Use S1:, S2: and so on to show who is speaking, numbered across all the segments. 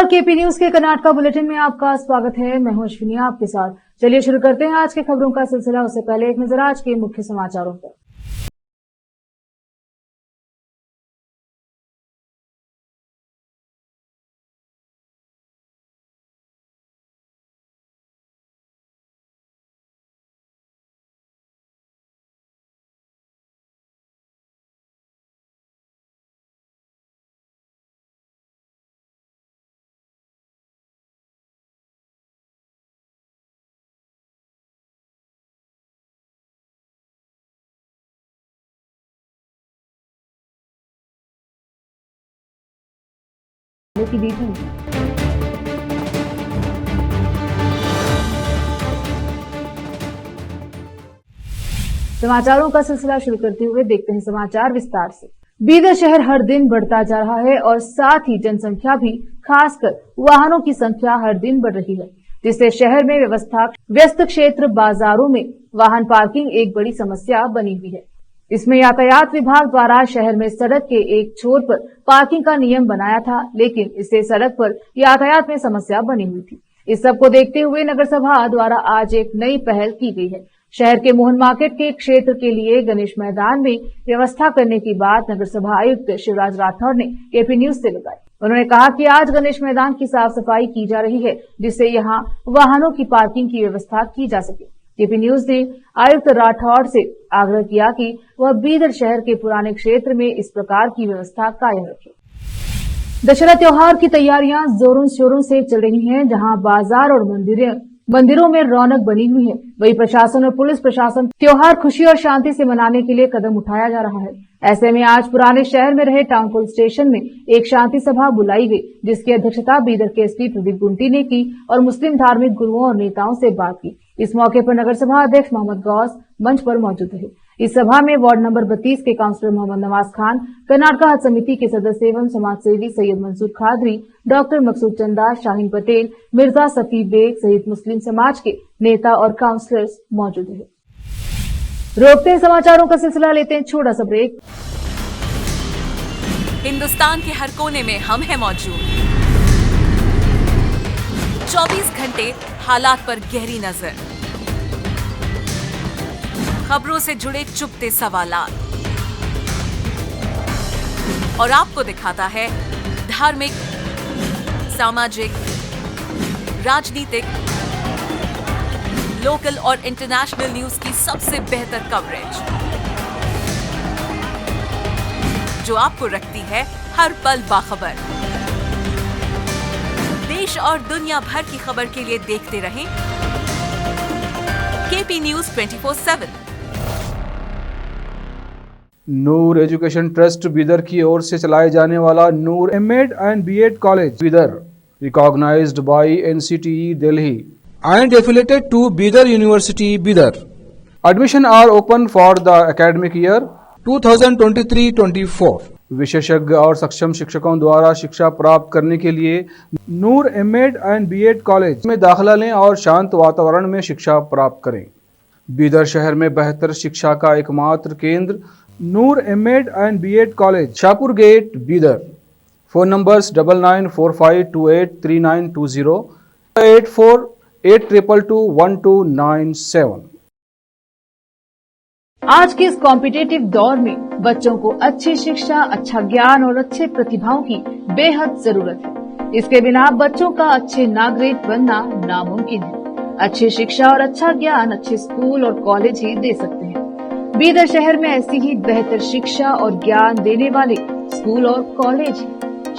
S1: KP news के Karnataka bulletin में आपका स्वागत है। मैं हूं अश्विनी आपके साथ। चलिए शुरू करते हैं आज के खबरों का सिलसिला। उससे पहले एक नजर आज के मुख्य समाचारों पर। की दी थी। समाचारों का सिलसिला शुरू करते हुए देखते हैं समाचार विस्तार से। बीदर शहर हर दिन बढ़ता जा रहा है और साथ ही जनसंख्या भी, खासकर वाहनों की संख्या हर दिन बढ़ रही है, जिससे शहर में व्यस्त क्षेत्र बाजारों में वाहन पार्किंग एक बड़ी समस्या बनी हुई है। इसमें यातायात विभाग द्वारा शहर में सड़क के एक छोर पर पार्किंग का नियम बनाया था, लेकिन इससे सड़क पर यातायात में समस्या बनी हुई थी। इस सब को देखते हुए नगर सभा द्वारा आज एक नई पहल की गई है। शहर के मोहन मार्केट के क्षेत्र के लिए गणेश मैदान में व्यवस्था करने की बात नगर सभा आयुक्त शिवराज राठौड़ ने केपी न्यूज से बताई। उन्होंने कहा कि आज गणेश मैदान की साफ सफाई की जा रही है, जिससे यहाँ वाहनों की पार्किंग की व्यवस्था की जा सके। केपी न्यूज ने आयुक्त राठौड़ से आग्रह किया कि वह बीदर शहर के पुराने क्षेत्र में इस प्रकार की व्यवस्था कायम रखे। दशहरा त्योहार की तैयारियां जोरों शोरों से चल रही हैं, जहां बाजार और मंदिरों में रौनक बनी हुई है। वहीं प्रशासन और पुलिस प्रशासन त्योहार खुशी और शांति से मनाने के लिए कदम उठाया जा रहा है। ऐसे में आज पुराने शहर में रहे टाउन पुलिस स्टेशन में एक शांति सभा बुलाई गई, जिसकी अध्यक्षता बीदर के एसपी प्रदीप गुंटी ने की और मुस्लिम धार्मिक गुरुओं और नेताओं से बात की। इस मौके पर नगर सभा अध्यक्ष मोहम्मद गौस मंच पर मौजूद रहे। इस सभा में वार्ड नंबर 32 के काउंसलर मोहम्मद नवाज खान, कर्नाटका हज समिति के सदस्य एवं समाज सेवी सैयद मंसूर खादरी, डॉक्टर मकसूद चंदा, शाहीन पटेल, मिर्जा सफी बेग सहित मुस्लिम समाज के नेता और काउंसलर्स मौजूद रहे। रोकते हैं समाचारों का सिलसिला, लेते हैं छोटा सा ब्रेक।
S2: हिंदुस्तान के हर कोने में हम हैं मौजूद। 24 घंटे हालात पर गहरी नजर, खबरों से जुड़े चुपते सवालात, और आपको दिखाता है धार्मिक, सामाजिक, राजनीतिक, लोकल और इंटरनेशनल न्यूज की सबसे बेहतर कवरेज, जो आपको रखती है हर पल बाखबर। देश और दुनिया भर की खबर के लिए देखते रहें KP news 24/7।
S3: Noor education trust Bidar की ओर से चलाए जाने वाला Noor MEd and BEd college Bidar, recognised by NCTE Delhi
S4: and affiliated to Bidar University, Bidar.
S3: Admission are open for the academic year
S4: 2023-24.
S3: विशेषज्ञ और सक्षम शिक्षकों द्वारा शिक्षा प्राप्त करने के लिए नूर एमएड एंड बीएड कॉलेज में दाखिला लें और शांत वातावरण में शिक्षा प्राप्त करें। बीदर शहर में बेहतर शिक्षा का एकमात्र केंद्र Noor MEd and BEd college, Shahpur gate, Bidar. Phone numbers 9945283920, 8482221297।
S1: आज के इस कॉम्पिटिटिव दौर में बच्चों को अच्छी शिक्षा, अच्छा ज्ञान और अच्छे प्रतिभाओं की बेहद जरूरत है। इसके बिना बच्चों का अच्छे नागरिक बनना नामुमकिन है। अच्छी शिक्षा और अच्छा ज्ञान अच्छे स्कूल और कॉलेज ही दे सकते हैं। बीदर शहर में ऐसी ही बेहतर शिक्षा और ज्ञान देने वाले स्कूल और कॉलेज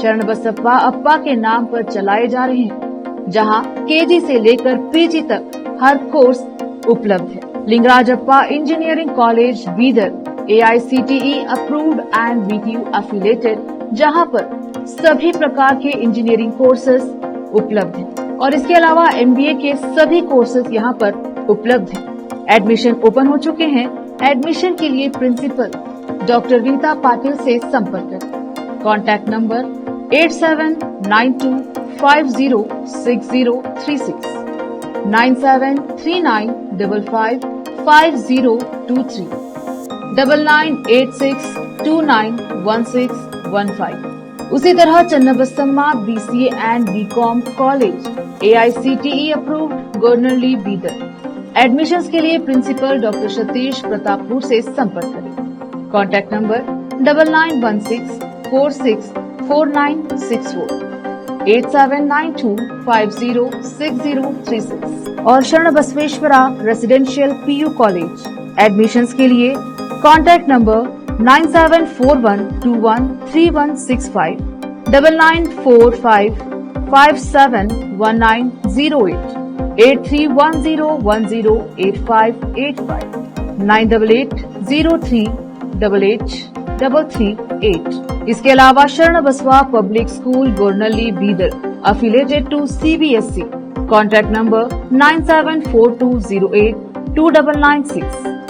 S1: शरण बसप्पा अप्पा के नाम पर चलाए जा रहे हैं, जहां केजी से लेकर पीजी तक हर कोर्स उपलब्ध है। Lingaraj Appa engineering college Bidar AICTE approved and BTU affiliated, जहां पर सभी प्रकार के इंजीनियरिंग कोर्सेज उपलब्ध हैं और इसके अलावा MBA के सभी कोर्सेज यहां पर उपलब्ध हैं। एडमिशन ओपन हो चुके हैं। एडमिशन के लिए प्रिंसिपल डॉक्टर रीता पाटिल से संपर्क करें। Contact number 8792506036, 9739555023, 9986291615। उसी तरह Channabasamma BCA and BCom college AICTE approved Gornalli Bidar. Admissions के लिए प्रिंसिपल डॉक्टर सतीश प्रतापपुर से संपर्क करें। कॉन्टैक्ट नंबर 9916464964 8792506036 और शरण Basaveshwara residential PU college. Admissions के लिए कॉन्टैक्ट नंबर 9741213165 9945571908 8310108585 9880388838। इसके अलावा Sharan Basava public school Gornalli Bidar affiliated to CBSE। Contact number 9742082996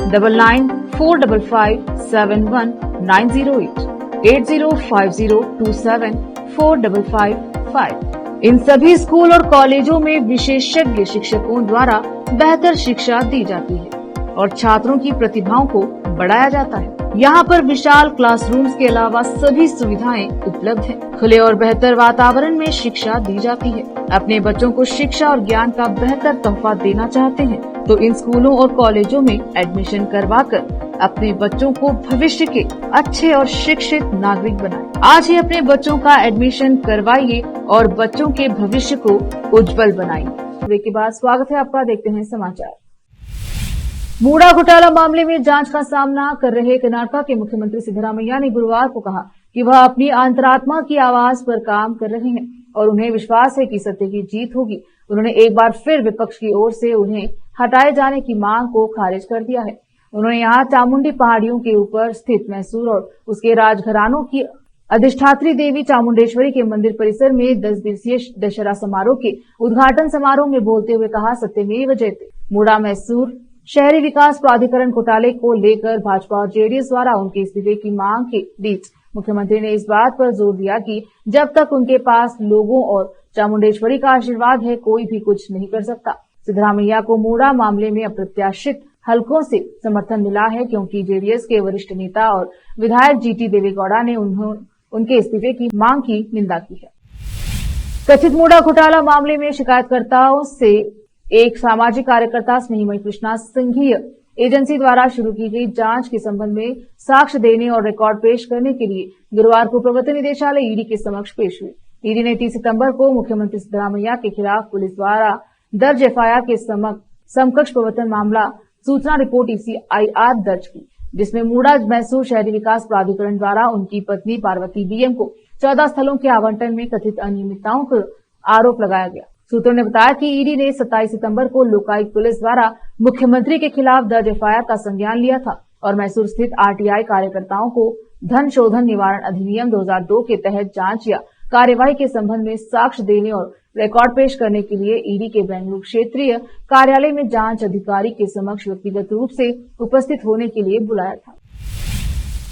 S1: 9945571908 8050274555। इन सभी स्कूल और कॉलेजों में विशेषज्ञ शिक्षकों द्वारा बेहतर शिक्षा दी जाती है और छात्रों की प्रतिभाओं को बढ़ाया जाता है। यहाँ पर विशाल क्लासरूम्स के अलावा सभी सुविधाएं उपलब्ध हैं। खुले और बेहतर वातावरण में शिक्षा दी जाती है। अपने बच्चों को शिक्षा और ज्ञान का बेहतर तोहफा देना चाहते हैं तो इन स्कूलों और कॉलेजों में एडमिशन करवाकर अपने बच्चों को भविष्य के अच्छे और शिक्षित नागरिक बनाएं। आज ही अपने बच्चों का एडमिशन करवाइए और बच्चों के भविष्य को उज्जवल बनाइए। ब्रेक के बाद स्वागत है आपका, देखते हैं समाचार। मूडा घोटाला मामले में जांच का सामना कर रहे कर्नाटक के मुख्यमंत्री सिद्धरामैया ने गुरुवार को कहा कि वह अपनी अंतरात्मा की आवाज पर काम कर रहे हैं और उन्हें विश्वास है कि सत्य की जीत होगी। उन्होंने एक बार फिर विपक्ष की ओर से उन्हें हटाए जाने की मांग को खारिज कर दिया है। उन्होंने यहाँ चामुंडी पहाड़ियों के ऊपर स्थित मैसूर और उसके राजघरानों की अधिष्ठात्री देवी चामुंडेश्वरी के मंदिर परिसर में 10 दिवसीय दशहरा समारोह के उद्घाटन समारोह में बोलते हुए कहा, सत्यमेव जयते। मूडा मैसूर शहरी विकास प्राधिकरण घोटाले को लेकर भाजपा और जेडीएस द्वारा उनके इस्तीफे की मांग के बीच मुख्यमंत्री ने इस बात पर जोर दिया कि जब तक उनके पास लोगों और चामुंडेश्वरी का आशीर्वाद है, कोई भी कुछ नहीं कर सकता। सिद्धरामैया को मूडा मामले में अप्रत्याशित हलकों से समर्थन मिला है क्योंकि जेडीएस के वरिष्ठ नेता और विधायक GT देवेगौड़ा ने उनके इस्तीफे की मांग की निंदा की है। कथित मूडा घोटाला मामले में शिकायतकर्ताओं से एक सामाजिक कार्यकर्ता स्नेहिमयी कृष्णा संघीय एजेंसी द्वारा शुरू की गई जांच के संबंध में साक्ष्य देने और रिकॉर्ड पेश करने के लिए गुरुवार को प्रवर्तन निदेशालय ईडी के समक्ष पेश हुई। ईडी ने 30 सितंबर को मुख्यमंत्री सिद्धरामैया के खिलाफ पुलिस द्वारा दर्ज FIR के समकक्ष प्रवर्तन मामला सूचना रिपोर्ट ECIR दर्ज की, जिसमें मूडा मैसूर शहरी विकास प्राधिकरण द्वारा उनकी पत्नी पार्वती BM को 14 स्थलों के आवंटन में कथित अनियमितताओं का आरोप लगाया गया। सूत्रों ने बताया कि ईडी ने 27 सितंबर को लोकायुक्त पुलिस द्वारा मुख्यमंत्री के खिलाफ दर्ज FIR का संज्ञान लिया था और मैसूर स्थित RTI कार्यकर्ताओं को धन शोधन निवारण अधिनियम 2002 के तहत जांच या कार्यवाही के संबंध में साक्ष्य देने और रिकॉर्ड पेश करने के लिए ईडी के बेंगलुरु क्षेत्रीय कार्यालय में जांच अधिकारी के समक्ष व्यक्तिगत रूप से उपस्थित होने के लिए बुलाया था।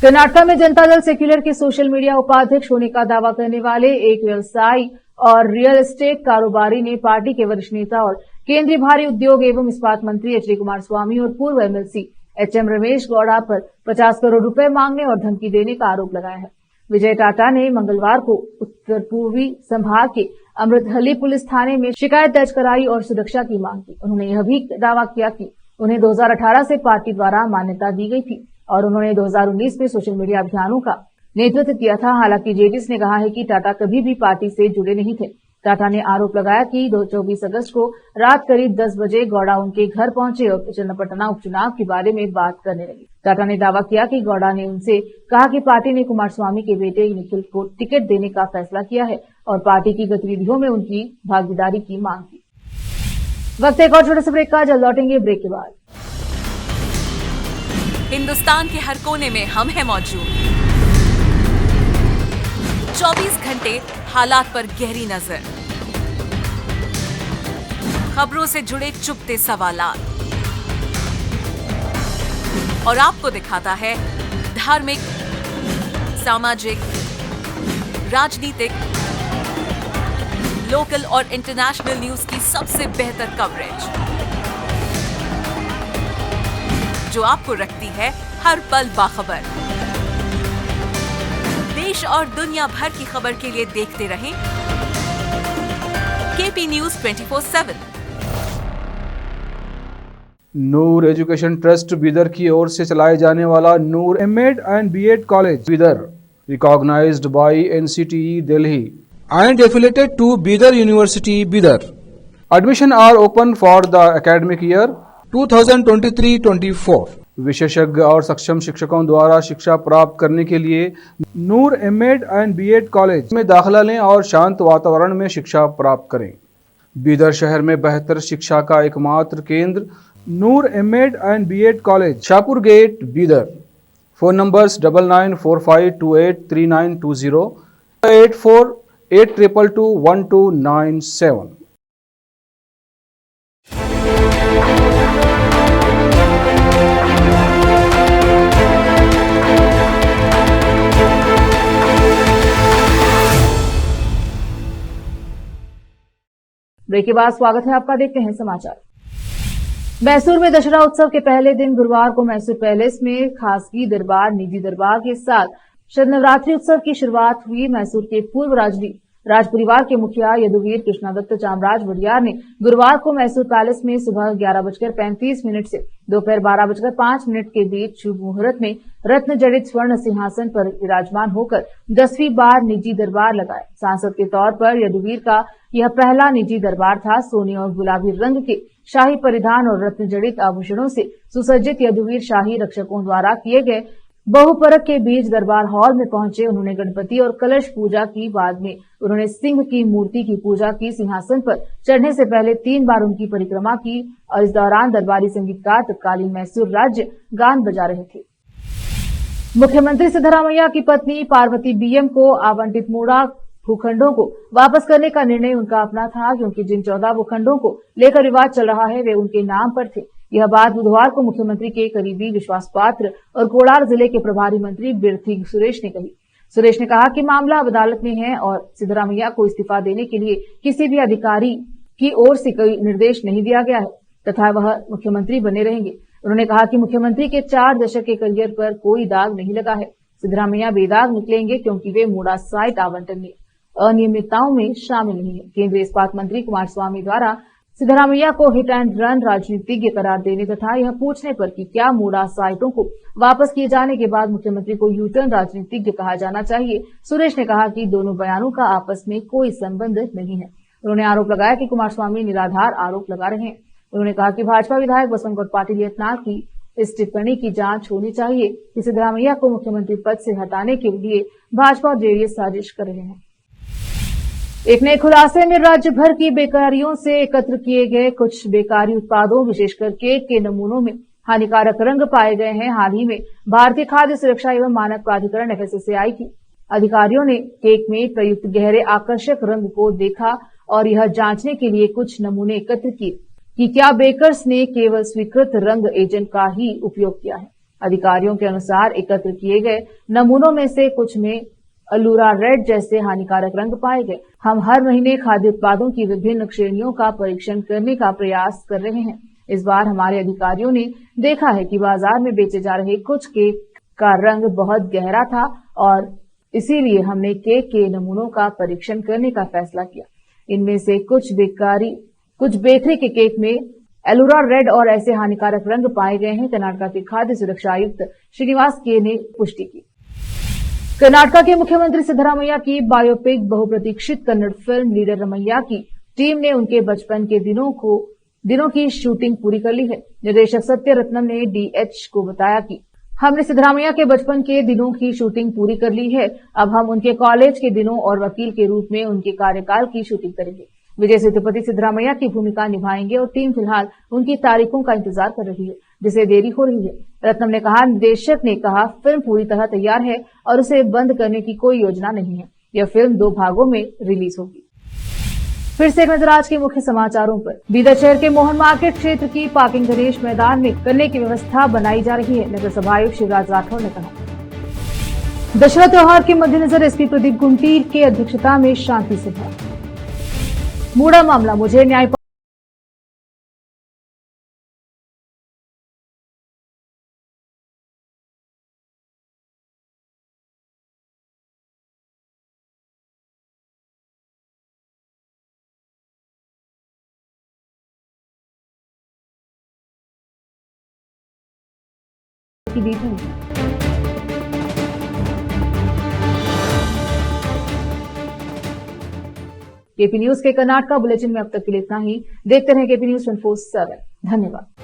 S1: कर्नाटक में जनता दल सेक्युलर के सोशल मीडिया उपाध्यक्ष होने का दावा करने वाले एक व्यवसायी और रियल एस्टेट कारोबारी ने पार्टी के वरिष्ठ नेता और केंद्रीय भारी उद्योग एवं इस्पात मंत्री HD कुमारस्वामी और पूर्व MLC HM रमेश गौड़ा पर 50 करोड़ रुपए मांगने और धमकी देने का आरोप लगाया है। विजय टाटा ने मंगलवार को उत्तर पूर्वी संभाग के अमृतहली पुलिस थाने में शिकायत दर्ज कराई और सुरक्षा की मांग की। उन्होंने यह भी दावा किया कि उन्हें 2018 से पार्टी द्वारा मान्यता दी गई थी और उन्होंने 2019 में सोशल मीडिया अभियानों का नेतृत्व किया था। हालांकि जेडीएस ने कहा है कि टाटा कभी भी पार्टी से जुड़े नहीं थे। टाटा ने आरोप लगाया कि 24 अगस्त को रात करीब 10 बजे गौड़ा उनके घर पहुंचे और चन्नपटना उपचुनाव के बारे में बात करने लगे। टाटा ने दावा किया कि गौड़ा ने उनसे कहा कि पार्टी ने कुमारस्वामी के बेटे निखिल को टिकट देने का फैसला किया है और पार्टी की गतिविधियों में उनकी भागीदारी की मांग की। वक्त एक और छोटे से ब्रेक का, जल्द लौटेंगे ब्रेक के बाद।
S2: हिंदुस्तान के हर कोने में हम हैं मौजूद। 24 घंटे हालात पर गहरी नजर, खबरों से जुड़े चुपते सवालात और आपको दिखाता है धार्मिक, सामाजिक, राजनीतिक, लोकल और इंटरनेशनल न्यूज की सबसे बेहतर कवरेज जो आपको रखती है हर पल बाखबर। देश और दुनिया भर की खबर के लिए देखते रहें KP news 24/7।
S3: Noor education trust Bidar की ओर से चलाए जाने वाला Noor MEd and BEd college Bidar recognised by NCTE Delhi
S4: and affiliated to Bidar University, Bidar.
S3: Admission are open for the academic year
S4: 2023-24.
S3: विशेषज्ञ और सक्षम शिक्षकों द्वारा शिक्षा प्राप्त करने के लिए नूर एमएड एंड बीएड कॉलेज में दाखिला लें और शांत वातावरण में शिक्षा प्राप्त करें। बीदर शहर में बेहतर शिक्षा का एकमात्र केंद्र Noor MEd and BEd college, Shahpur gate, Bidar. Phone numbers 9945283920, 8482221297।
S1: Break के बाद स्वागत है आपका। देखते हैं समाचार। मैसूर में दशहरा उत्सव के पहले दिन गुरुवार को मैसूर पैलेस में खासगी दरबार, निजी दरबार के साथ शरनवरात्रि उत्सव की शुरुआत हुई। मैसूर के पूर्व राज परिवार के मुखिया यदुवीर कृष्णादत्त चामराज वडियार ने गुरुवार को मैसूर पैलेस में सुबह 11:35 से दोपहर 12:05 के बीच शुभ मुहूर्त में रत्न जड़ित स्वर्ण सिंहासन पर विराजमान होकर 10वीं बार निजी दरबार लगाए। सांसद के तौर पर यदुवीर का यह पहला निजी दरबार था। सोने और गुलाबी रंग के शाही परिधान और रत्न जड़ित आभूषणों से सुसज्जित यदुवीर शाही रक्षकों द्वारा किए गए बहुपरक के बीच दरबार हॉल में पहुंचे। उन्होंने गणपति और कलश पूजा की। बाद में उन्होंने सिंह की मूर्ति की पूजा की। सिंहासन पर चढ़ने से पहले 3 बार उनकी परिक्रमा की और इस दौरान दरबारी संगीतकार तत्कालीन मैसूर राज्य गान बजा रहे थे। मुख्यमंत्री सिद्धरामैया की पत्नी पार्वती बीएम को आवंटित मूड़ा भूखंडों को वापस करने का निर्णय उनका अपना था, क्योंकि जिन 14 भूखंडों को लेकर विवाद चल रहा है वे उनके नाम पर थे। यह बात बुधवार को मुख्यमंत्री के करीबी, विश्वास पात्र और कोलार जिले के प्रभारी मंत्री बिरथी सुरेश ने कही। सुरेश ने कहा कि मामला अब अदालत में है और सिद्धरामैया को इस्तीफा देने के लिए किसी भी अधिकारी की ओर से कोई निर्देश नहीं दिया गया है तथा वह मुख्यमंत्री बने रहेंगे। उन्होंने कहा कि मुख्यमंत्री के 4 दशक के करियर पर कोई दाग नहीं लगा है। सिद्धरामैया बेदाग निकलेंगे क्योंकि वे मूड़ा साइट आवंटन में अनियमितताओं में शामिल नहीं है। केंद्रीय इस्पात मंत्री कुमारस्वामी द्वारा सिद्धरामैया को हिट एंड रन राजनीतिज्ञ करार देने तथा यह पूछने पर कि क्या मूड़ा साइटों को वापस किए जाने के बाद मुख्यमंत्री को यूटर्न राजनीतिज्ञ कहा जाना चाहिए, सुरेश ने कहा कि दोनों बयानों का आपस में कोई संबंध नहीं है। उन्होंने आरोप लगाया कि कुमारस्वामी निराधार आरोप लगा रहे हैं। उन्होंने कहा कि भाजपा विधायक बसंत गौर पाटिल यत्नाल की इस टिप्पणी की जांच होनी चाहिए कि सिद्धरामैया को मुख्यमंत्री पद से हटाने के लिए भाजपा और जेडीएस साजिश कर रहे हैं। एक नए खुलासे में राज्य भर की बेकारियों से एकत्र किए गए कुछ बेकारी उत्पादों, विशेषकर केक के नमूनों में हानिकारक रंग पाए गए हैं। हाल ही में भारतीय खाद्य सुरक्षा एवं मानक प्राधिकरण FSSAI की अधिकारियों ने केक में प्रयुक्त गहरे आकर्षक रंग को देखा और यह जांचने के लिए कुछ नमूने एकत्र किए कि क्या बेकर्स ने केवल स्वीकृत रंग एजेंट का ही उपयोग किया है। अधिकारियों के अनुसार एकत्र किए गए नमूनों में से कुछ में अल्लूरा रेड जैसे हानिकारक रंग पाए गए। हम हर महीने खाद्य उत्पादों की विभिन्न श्रेणियों का परीक्षण करने का प्रयास कर रहे हैं। इस बार हमारे अधिकारियों ने देखा है कि बाजार में बेचे जा रहे कुछ केक का रंग बहुत गहरा था और इसीलिए हमने केक के नमूनों का परीक्षण करने का फैसला किया। इनमें से कुछ बेकरी के केक में एलुरा रेड और ऐसे हानिकारक रंग पाए गए हैं। कर्नाटक के खाद्य सुरक्षा आयुक्त श्रीनिवास के ने पुष्टि की। कर्नाटक के मुख्यमंत्री सिद्धरामैया की बायोपिक बहुप्रतीक्षित कन्नड़ फिल्म लीडर रमैया की टीम ने उनके बचपन के दिनों की शूटिंग पूरी कर ली है। निर्देशक सत्य रत्नम ने DH को बताया कि हमने सिद्धरामैया के बचपन के दिनों की शूटिंग पूरी कर ली है। अब हम उनके कॉलेज के दिनों और वकील के रूप में उनके कार्यकाल की शूटिंग करेंगे। विजय सेतुपति सिद्धरामैया की भूमिका निभाएंगे और टीम फिलहाल उनकी तारीखों का इंतजार कर रही है, जिसे देरी हो रही है। रत्नम ने कहा, निर्देशक ने कहा फिल्म पूरी तरह तैयार है और उसे बंद करने की कोई योजना नहीं है। यह फिल्म 2 भागों में रिलीज होगी। फिर से एक नजर आज के मुख्य समाचारों पर। बीदर शहर के मोहन मार्केट क्षेत्र की पार्किंग गणेश मैदान में करने की व्यवस्था बनाई जा रही है, नगर सभा आयुक्त शिवराज राठौर ने कहा। दशहरा त्योहार के मद्देनजर SP प्रदीप गुंटी की अध्यक्षता में शांति सभा। मूड़ा मामला मुझे न्याय की दी गई। केपी न्यूज के कर्नाटका बुलेटिन में अब तक के लिए इतना ही। देखते रहें केपी न्यूज 24/7। धन्यवाद।